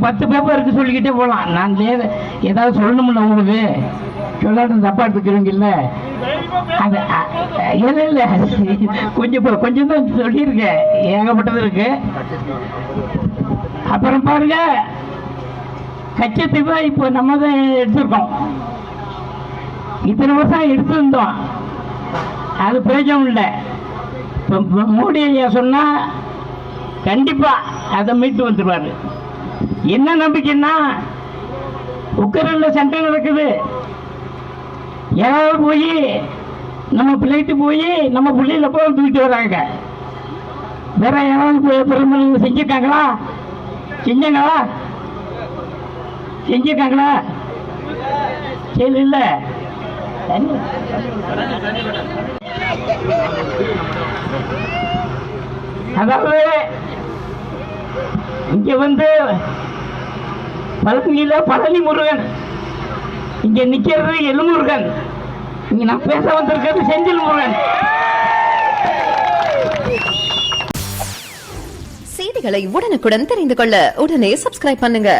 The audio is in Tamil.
10 பேப்பர் இருக்கு சொல்லிக்கிட்டே போகலாம். நான் ஏதாவது சொல்லணும்ல உங்களுக்கு, சொல்லாத தப்பா எடுத்துக்கிறீங்கல்ல. அது இல்லை கொஞ்சம் தான் சொல்லியிருக்கேன், ஏகப்பட்டது இருக்கு. அப்புறம் பாருங்க, கச்சத்தீவை இப்போ நம்ம தான் எடுத்திருக்கோம். இத்தனை வருஷம் எடுத்திருந்தோம், அது பிரயோஜனம் இல்லை. இப்போ மோடி ஐயா சொன்னா கண்டிப்பா அதை மீட்டு வந்துடுவாரு. என்ன நம்பிக்கைன்னா, உக்ரைன்ல சண்டை நடக்குது, யாராவது போய் நம்ம பிள்ளைட்டு போய் நம்ம பிள்ளையில போய் தூக்கிட்டு வராங்க. வேற யாராவது பிரதமர் செஞ்சிருக்காங்களா? செஞ்சிருக்காங்களா? சரி, இல்லை. அதாவது இங்க பழனியில பழனி முருகன், இங்க நிக்கிறது எலுமுருகன், இங்க நான் பேச வந்திருக்கிறது செந்தில் முருகன். செய்திகளை உடனுக்குடன் தெரிந்து கொள்ள உடனே சப்ஸ்கிரைப் பண்ணுங்க.